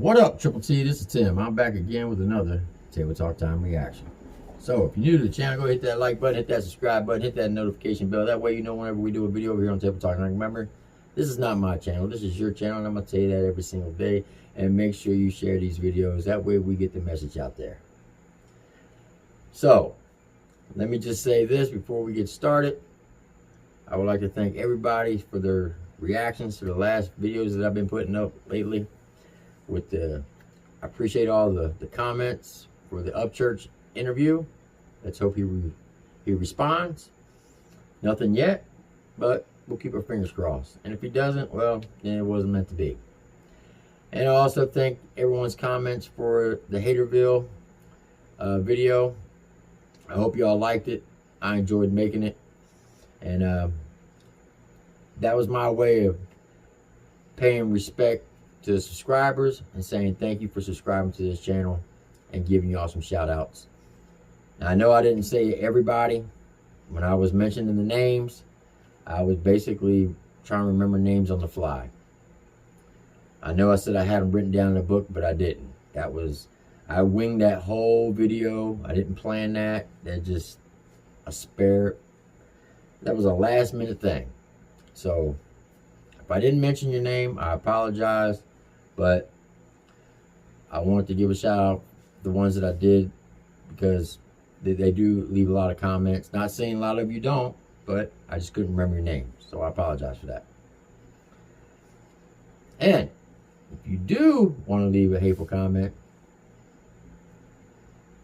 What up, Triple T? This is Tim. I'm back again with another Table Talk Time reaction. So, if you're new to the channel, go hit that like button, hit that subscribe button, hit that notification bell. That way you know whenever we do a video over here on Table Talk. And remember, this is not my channel. This is your channel, and I'm going to tell you that every single day. And make sure you share these videos. That way we get the message out there. So, let me just say this before we get started. I would like to thank everybody for their reactions to the last videos that I've been putting up lately. I appreciate all the comments for the Upchurch interview. Let's hope he responds. Nothing yet, but we'll keep our fingers crossed. And if he doesn't, well, then it wasn't meant to be. And I also thank everyone's comments for the Haterville video. I hope y'all liked it. I enjoyed making it. And that was my way of paying respect to the subscribers and saying thank you for subscribing to this channel and giving y'all some shout outs. Now, I know I didn't say everybody. When I was mentioning the names, I was basically trying to remember names on the fly. I know I said I had them written down in a book, but I didn't. I winged that whole video. I didn't plan that. That was a last minute thing. So if I didn't mention your name, I apologize, but I wanted to give a shout out to the ones that I did, because they do leave a lot of comments. Not saying a lot of you don't, but I just couldn't remember your name, so I apologize for that. And if you do want to leave a hateful comment,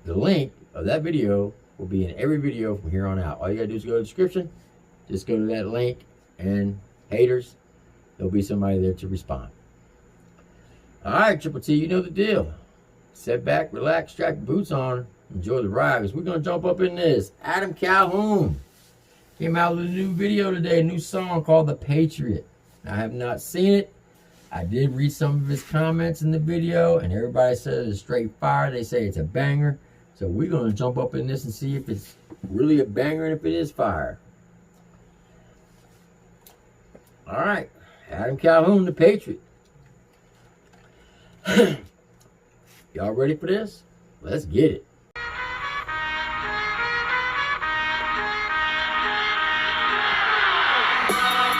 the link of that video will be in every video from here on out. All you gotta do is go to the description, just go to that link, and haters, there'll be somebody there to respond. All right, Triple T, you know the deal. Sit back, relax, strap your boots on, enjoy the ride, because we're going to jump up in this. Adam Calhoun came out with a new video today, a new song called The Patriot. I have not seen it. I did read some of his comments in the video, and everybody says it's straight fire. They say it's a banger. So we're going to jump up in this and see if it's really a banger and if it is fire. All right, Adam Calhoun, The Patriot. Y'all ready for this? Let's get it.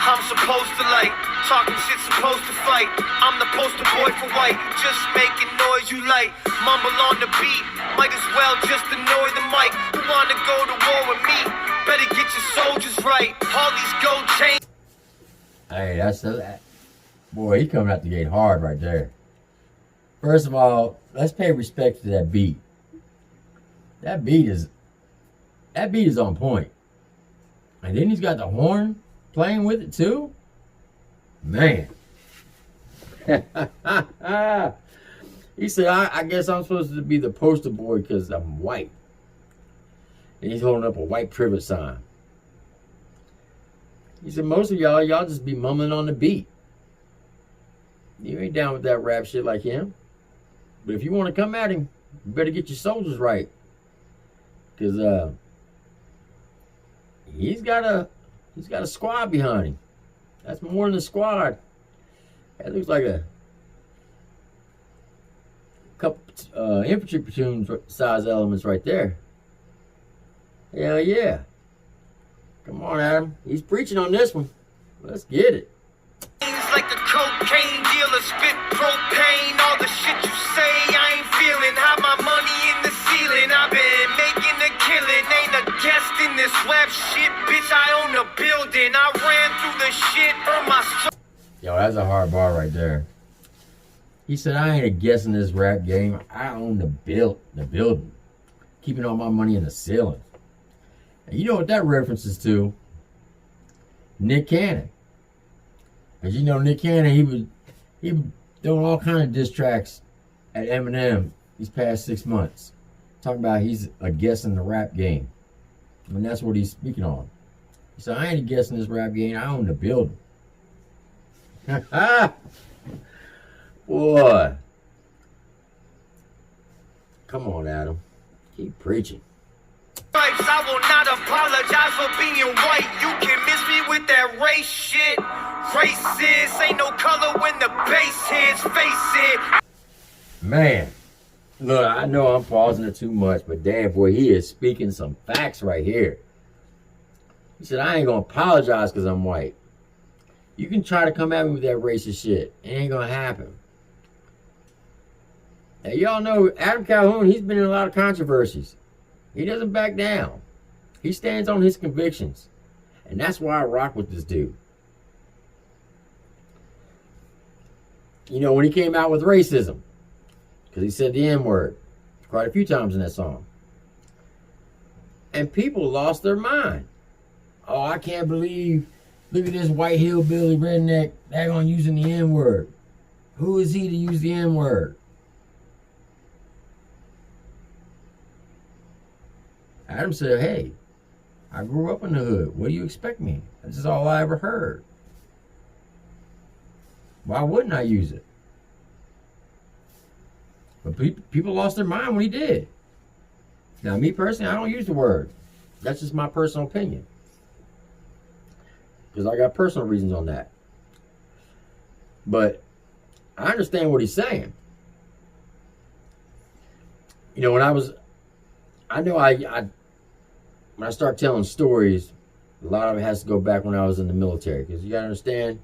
I'm supposed to like, talking shit supposed to fight. I'm the poster boy for white, just making noise you like. Mumble on the beat, might as well just annoy the mic. Who wanna go to war with me? Better get your soldiers right. All these gold chains. Hey, that. Boy, he coming out the gate hard right there. First of all, let's pay respect to that beat. That beat is on point. And then he's got the horn playing with it too. Man. He said, I guess I'm supposed to be the poster boy because I'm white. And he's holding up a white privilege sign. He said, most of y'all just be mumbling on the beat. You ain't down with that rap shit like him. But if you want to come at him, you better get your soldiers right. Because he's got a squad behind him. That's more than a squad. That looks like a couple infantry platoon size elements right there. Hell yeah. Come on, Adam. He's preaching on this one. Let's get it. Like a cocaine dealer, spit propane. All the shit you say, I ain't feeling. Have my money in the ceiling. I've been making a killing. Ain't a guest in this web shit, bitch. I own a building. I ran through the shit, earned my soul. Yo, that's a hard bar right there. He said, I ain't a guest in this rap game. I own the building. Keeping all my money in the ceiling. And you know what that references to? Nick Cannon. Because you know Nick Cannon, he was doing all kind of diss tracks at Eminem these past 6 months. Talking about he's a guest in the rap game. And that's what he's speaking on. He said, I ain't a guest in this rap game. I own the building. Boy. Come on, Adam. Keep preaching. I will not apologize for being white. You can miss me with that race shit. Racist, ain't no color when the bass hits. Face it. Man, look, I know I'm pausing it too much, but damn, boy, he is speaking some facts right here. He said, I ain't gonna apologize because I'm white. You can try to come at me with that racist shit. It ain't gonna happen. Now, y'all know Adam Calhoun, he's been in a lot of controversies. He doesn't back down. He stands on his convictions. And that's why I rock with this dude. You know, when he came out with racism, because he said the N-word quite a few times in that song. And people lost their mind. Oh, I can't believe, look at this white hillbilly redneck, they're gonna using the N-word. Who is he to use the N-word? Adam said, hey, I grew up in the hood. What do you expect me? This is all I ever heard. Why wouldn't I use it? But people lost their mind when he did. Now, me personally, I don't use the word. That's just my personal opinion. Because I got personal reasons on that. But I understand what he's saying. You know, when I start telling stories, a lot of it has to go back when I was in the military. Because you got to understand,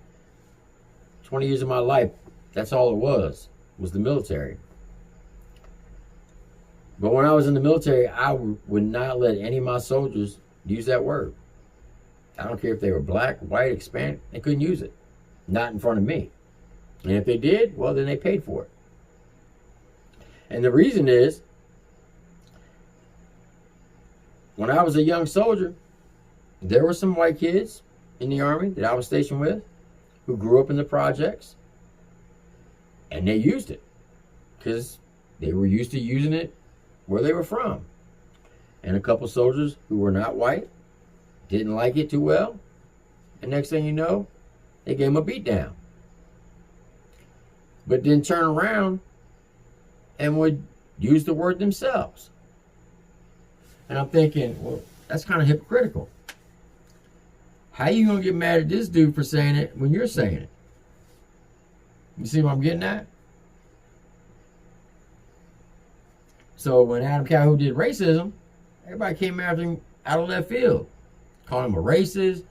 20 years of my life, that's all it was the military. But when I was in the military, I would not let any of my soldiers use that word. I don't care if they were black, white, Hispanic, they couldn't use it. Not in front of me. And if they did, well, then they paid for it. And the reason is, when I was a young soldier, there were some white kids in the Army that I was stationed with who grew up in the projects, and they used it because they were used to using it where they were from. And a couple soldiers who were not white didn't like it too well, and next thing you know, they gave them a beat down. But then turn around and would use the word themselves. And I'm thinking, well, that's kind of hypocritical. How you gonna get mad at this dude for saying it when you're saying it? You see what I'm getting at? So when Adam Calhoun did racism, everybody came after him out of left field. Called him a racist.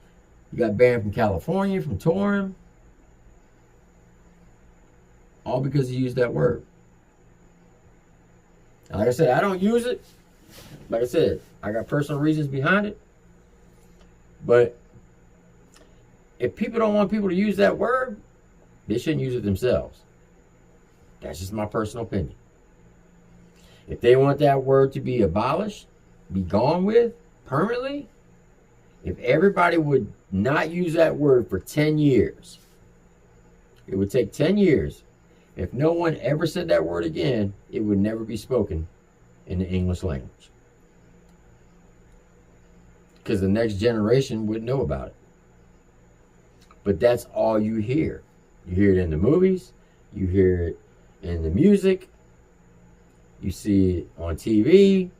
He got banned from California from touring. All because he used that word. And like I said, I don't use it. Like I said, I got personal reasons behind it. But if people don't want people to use that word, they shouldn't use it themselves. That's just my personal opinion. If they want that word to be abolished, be gone with permanently, if everybody would not use that word for 10 years, it would take 10 years. If no one ever said that word again, it would never be spoken in the English language. Because the next generation wouldn't know about it. But that's all you hear. You hear it in the movies. You hear it in the music. You see it on TV.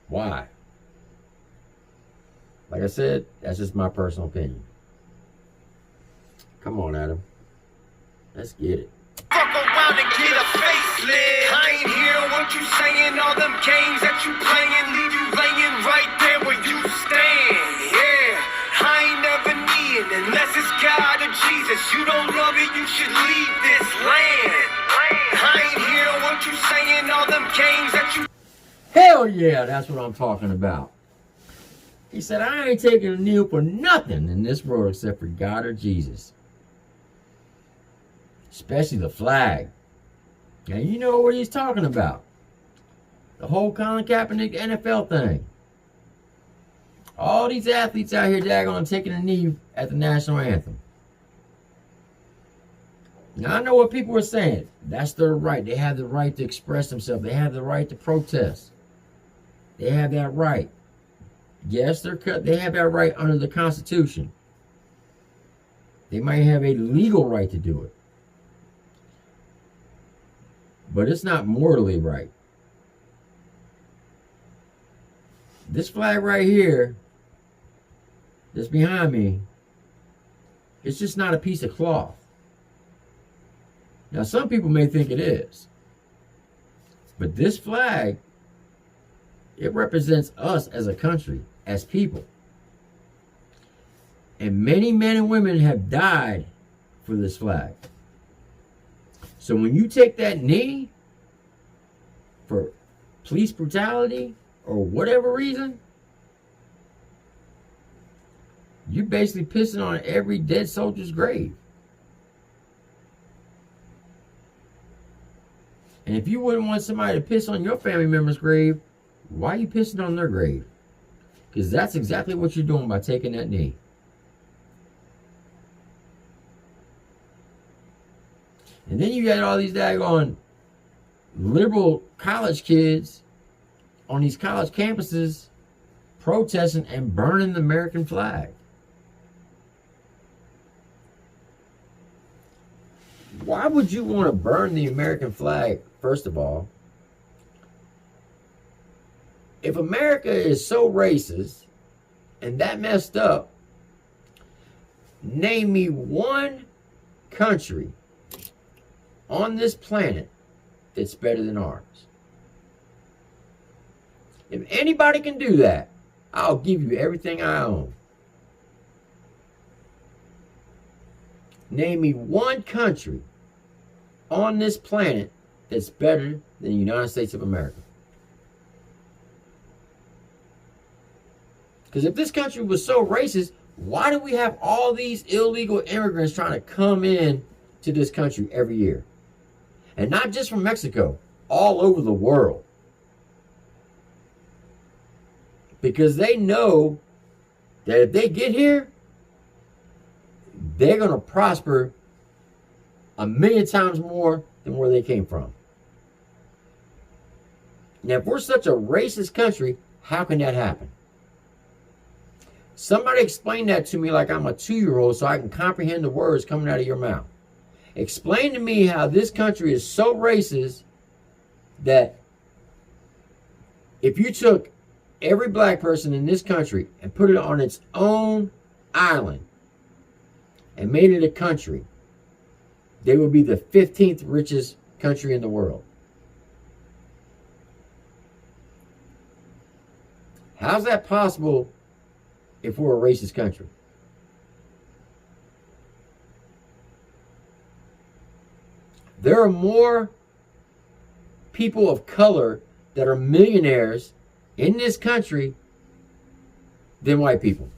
Why? Like I said, that's just my personal opinion. Come on, Adam. Let's get it. Fuck around and get a facelift. I ain't hearing what you saying. All them games that you playing leave you laying right there where you stand. Yeah, I ain't never needing unless it's God or Jesus. You don't love it, you should leave this land. I ain't hearing what you saying. All them games that you. Hell yeah, that's what I'm talking about. He said, I ain't taking a knee for nothing in this world except for God or Jesus. Especially the flag. Now you know what he's talking about. The whole Colin Kaepernick NFL thing. All these athletes out here daggone taking a knee at the national anthem. Now I know what people are saying. That's their right. They have the right to express themselves. They have the right to protest. They have that right. Yes, they have that right under the Constitution. They might have a legal right to do it. But it's not morally right. This flag right here, that's behind me, it's just not a piece of cloth. Now, some people may think it is. But this flag, it represents us as a country, as people. And many men and women have died for this flag. So when you take that knee for police brutality or whatever reason, you're basically pissing on every dead soldier's grave. And if you wouldn't want somebody to piss on your family member's grave, why are you pissing on their grave? Because that's exactly what you're doing by taking that knee. And then you got all these daggone liberal college kids on these college campuses protesting and burning the American flag. Why would you want to burn the American flag, first of all? If America is so racist and that messed up, name me one country on this planet that's better than ours. If anybody can do that, I'll give you everything I own. Name me one country on this planet that's better than the United States of America. Because if this country was so racist, why do we have all these illegal immigrants trying to come in to this country every year? And not just from Mexico, all over the world. Because they know that if they get here, they're going to prosper 1,000,000 times more than where they came from. Now, if we're such a racist country, how can that happen? Somebody explain that to me like I'm a 2-year-old so I can comprehend the words coming out of your mouth. Explain to me how this country is so racist that if you took every black person in this country and put it on its own island and made it a country, they would be the 15th richest country in the world. How's that possible if we're a racist country? There are more people of color that are millionaires in this country than white people.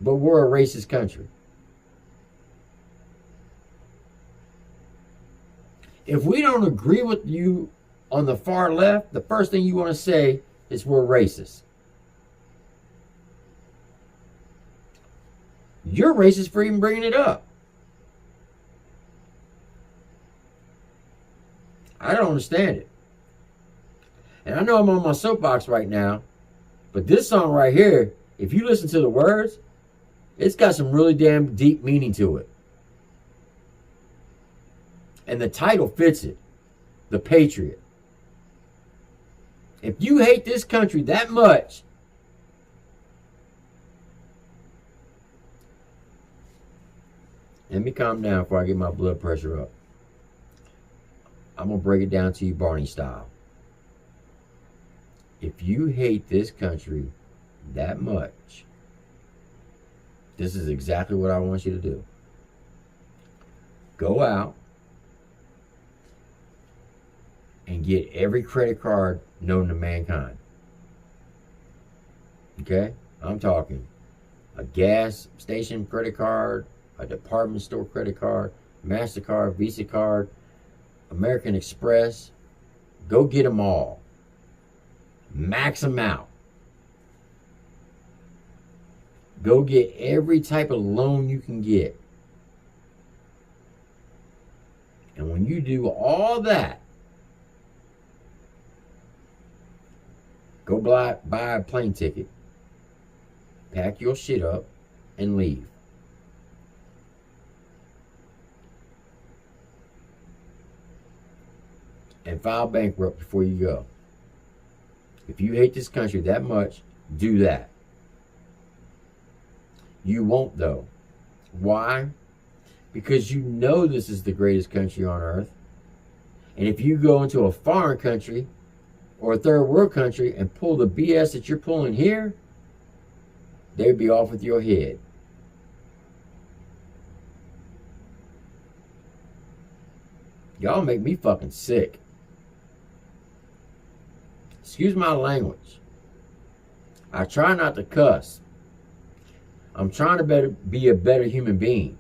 But we're a racist country. If we don't agree with you on the far left, the first thing you want to say is we're racist. You're racist for even bringing it up. I don't understand it. And I know I'm on my soapbox right now, but this song right here, if you listen to the words, it's got some really damn deep meaning to it. And the title fits it. The Patriot. If you hate this country that much, let me calm down before I get my blood pressure up. I'm going to break it down to you Barney style. If you hate this country that much, this is exactly what I want you to do. Go out and get every credit card known to mankind. Okay? I'm talking a gas station credit card, a department store credit card, MasterCard, Visa card, American Express. Go get them all. Max them out. Go get every type of loan you can get. And when you do all that, go buy a plane ticket, pack your shit up, and leave. And file bankrupt before you go. If you hate this country that much, do that. You won't though. Why? because you know this is the greatest country on earth. And if you go into a foreign country or a third world country and pull the BS that you're pulling here, they'd be off with your head. Y'all make me fucking sick. Excuse my language. I try not to cuss. I'm trying to be a better human being.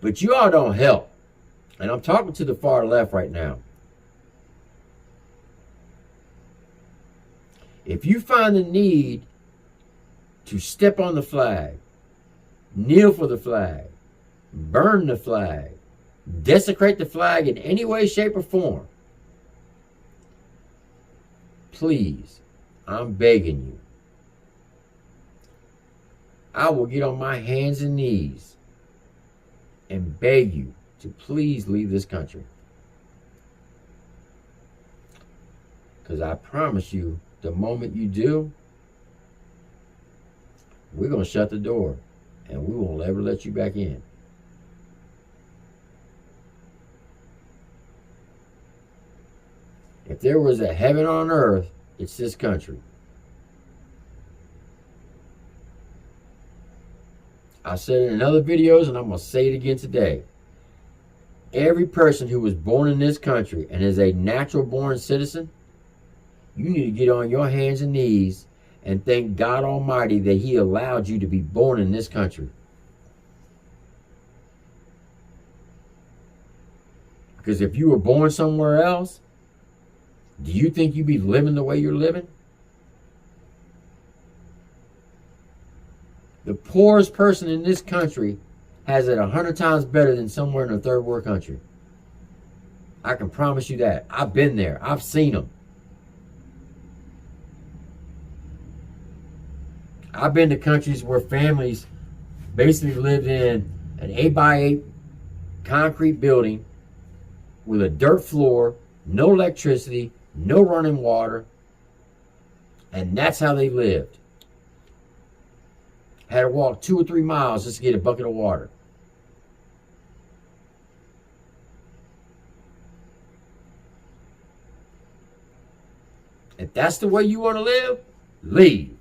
But you all don't help. And I'm talking to the far left right now. If you find the need to step on the flag, kneel for the flag, burn the flag, desecrate the flag in any way, shape, or form, please, I'm begging you, I will get on my hands and knees and beg you to please leave this country. Because I promise you, the moment you do, we're going to shut the door and we won't ever let you back in. If there was a heaven on earth, it's this country. I said it in other videos and I'm going to say it again today. Every person who was born in this country and is a natural born citizen, you need to get on your hands and knees and thank God Almighty that He allowed you to be born in this country. Because if you were born somewhere else, do you think you'd be living the way you're living? The poorest person in this country has it 100 times better than somewhere in a third world country. I can promise you that. I've been there. I've seen them. I've been to countries where families basically lived in an 8x8 concrete building with a dirt floor, no electricity, no running water, and that's how they lived. Had to walk 2 or 3 miles just to get a bucket of water. If that's the way you want to live, leave.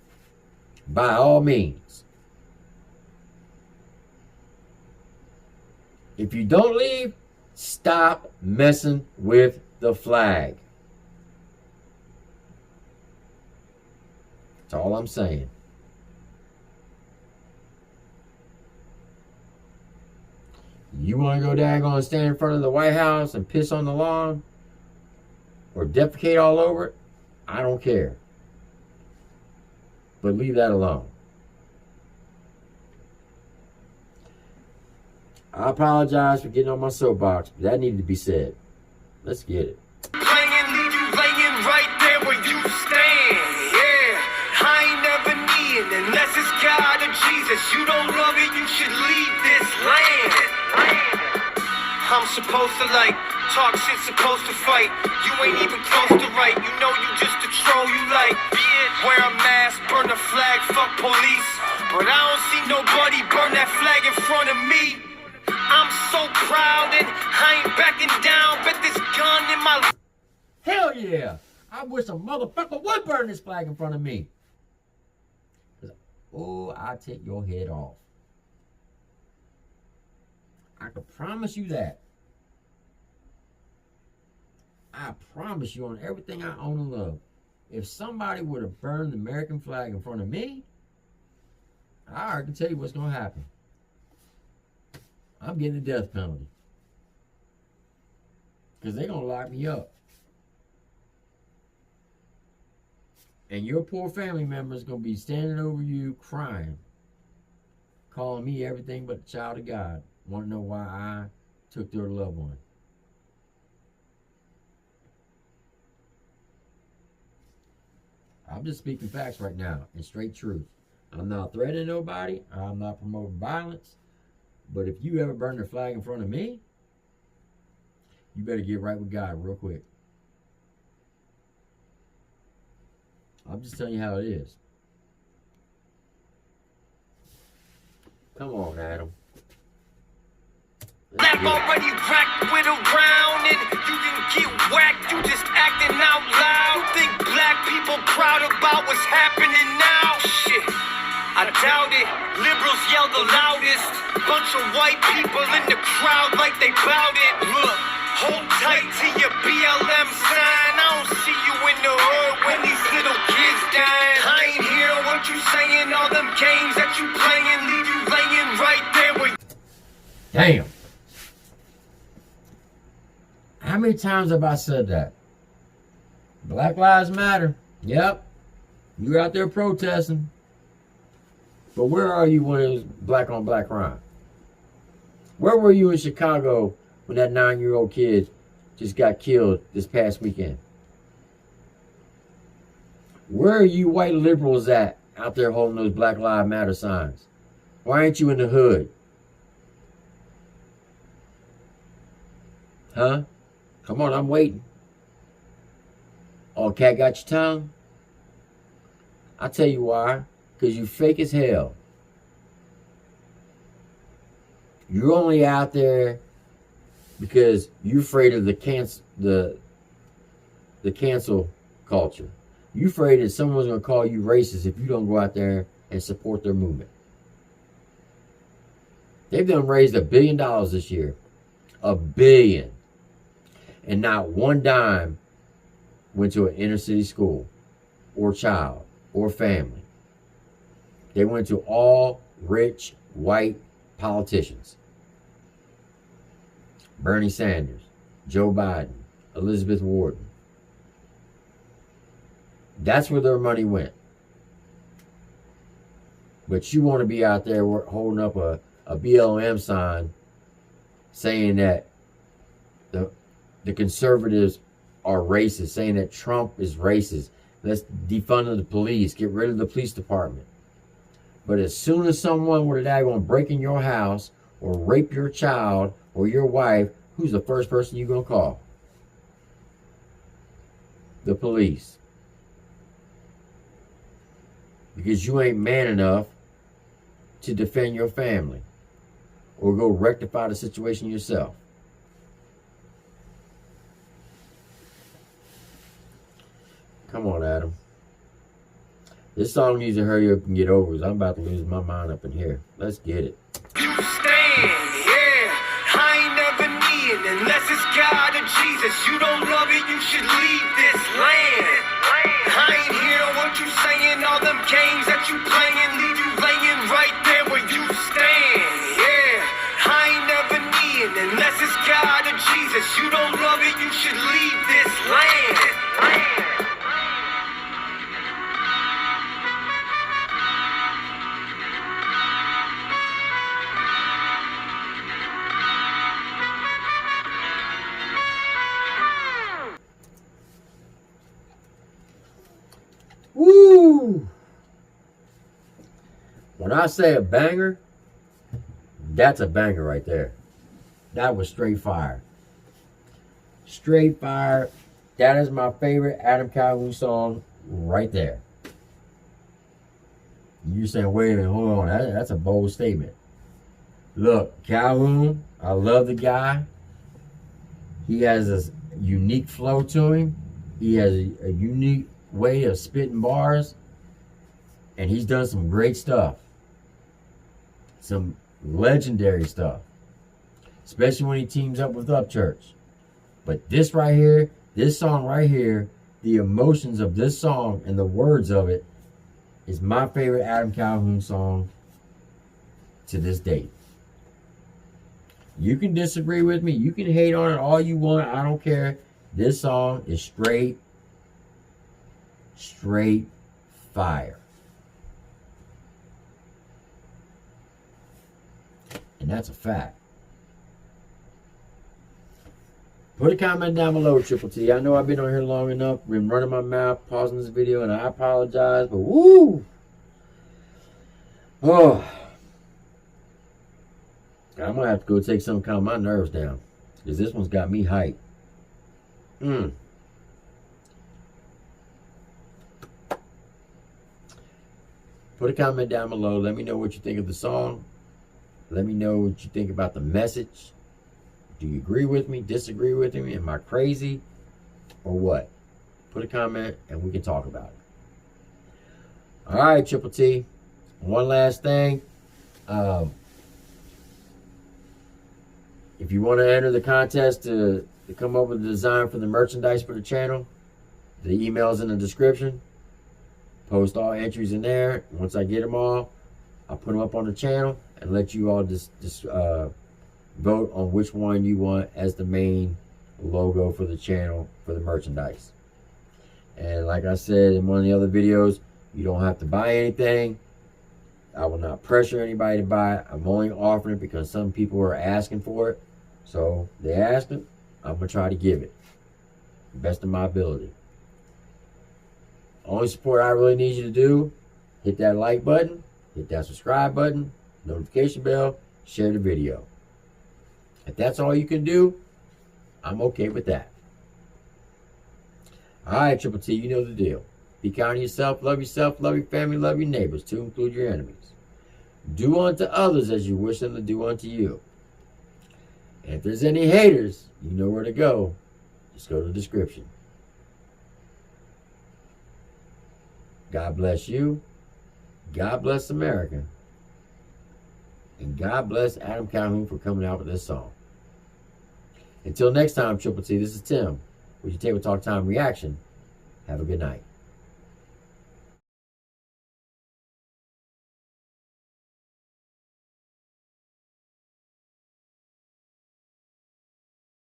By all means. If you don't leave, stop messing with the flag. That's all I'm saying. You want to go daggone stand in front of the White House and piss on the lawn or defecate all over it? I don't care. But leave that alone. I apologize for getting on my soapbox, but that needed to be said. Let's get it. Playing, leave you laying right there where you stand. Yeah, I ain't never needing unless it's God or Jesus. You don't love it, you should leave this land. I'm supposed to talk shit, supposed to fight. You ain't even close to right. You know you just a troll, you wear a mask, burn the flag, fuck police. But I don't see nobody burn that flag in front of me. I'm so proud and I ain't backing down. Bet this gun in my... Hell yeah! I wish a motherfucker would burn this flag in front of me. Oh, I'll take your head off. I can promise you that. I promise you on everything I own and love. If somebody would have burned the American flag in front of me, I can tell you what's going to happen. I'm getting the death penalty. Because they're going to lock me up. And your poor family member is going to be standing over you crying, calling me everything but a child of God. Want to know why I took their loved one. I'm just speaking facts right now and straight truth. I'm not threatening nobody. I'm not promoting violence. But if you ever burn the flag in front of me, you better get right with God real quick. I'm just telling you how it is. Come on, Adam. Lap already cracked with a round, and you didn't get whacked, you just acting out loud. Think black people proud about what's happening now? Shit, I doubt it. Liberals yell the loudest. Bunch of white people in the crowd like they bout it. Look, hold tight to your BLM sign. I don't see you in the hood when these little kids dying. I ain't hear what you saying. All them games that you playing leave you laying right there where. Damn. How many times have I said that? Black Lives Matter. Yep. You're out there protesting. But where are you when it was black on black crime? Where were you in Chicago when that 9-year-old kid just got killed this past weekend? Where are you white liberals at out there holding those Black Lives Matter signs? Why ain't you in the hood? Huh? Come on, I'm waiting. Oh, cat got your tongue? I'll tell you why. Because you fake as hell. You're only out there because you're afraid of the cancel culture. You're afraid that someone's going to call you racist if you don't go out there and support their movement. They've done raised $1 billion this year. $1 billion. And not one dime went to an inner city school or child or family. They went to all rich white politicians. Bernie Sanders, Joe Biden, Elizabeth Warren. That's where their money went. But you want to be out there holding up a BLM sign saying that the conservatives are racist, saying that Trump is racist. Let's defund the police, get rid of the police department. But as soon as someone were going to break in your house or rape your child or your wife, who's the first person you're going to call? The police. Because you ain't man enough to defend your family or go rectify the situation yourself. Come on, Adam. This song needs to hurry up and get over because I'm about to lose my mind up in here. Let's get it. You stand, yeah. I ain't never needing unless it's God or Jesus. You don't love it, you should leave this land. I ain't hear what you saying. All them games that you playing leave you laying right there where you stand, yeah. I ain't never needing unless it's God or Jesus. You don't love it, you should leave this land. Woo! When I say a banger, that's a banger right there. That was straight fire. Straight fire. That is my favorite Adam Calhoun song right there. You're saying, wait a minute, hold on. That's a bold statement. Look, Calhoun, I love the guy. He has a unique flow to him. He has a unique way of spitting bars, and he's done some great stuff, some legendary stuff, especially when he teams up with Upchurch. But this right here, this song right here, the emotions of this song and the words of it is my favorite Adam Calhoun song to this date. You can disagree with me, you can hate on it all you want, I don't care. This song is straight fire. And that's a fact. Put a comment down below, Triple T. I know I've been on here long enough, been running my mouth, pausing this video, and I apologize, but woo! Oh. I'm gonna have to go take some to calm my nerves down, because this one's got me hyped. Put a comment down below. Let me know what you think of the song. Let me know what you think about the message. Do you agree with me? Disagree with me? Am I crazy? Or what? Put a comment and we can talk about it. All right, Triple T. One last thing. If you want to enter the contest to come up with a design for the merchandise for the channel, the email's in the description. Post all entries in there. Once I get them all, I'll put them up on the channel and let you all just vote on which one you want as the main logo for the channel for the merchandise. And like I said in one of the other videos, you don't have to buy anything. I will not pressure anybody to buy it. I'm only offering it because some people are asking for it. So they asked it, I'm going to try to give it the best of my ability. Only support I really need you to do, hit that like button, hit that subscribe button, notification bell, share the video. If that's all you can do, I'm okay with that. All right, Triple T, you know the deal. Be kind to yourself, love your family, love your neighbors, to include your enemies. Do unto others as you wish them to do unto you. And if there's any haters, you know where to go. Just go to the description. God bless you. God bless America. And God bless Adam Calhoun for coming out with this song. Until next time, Triple T, this is Tim with your Table Talk Time Reaction. Have a good night.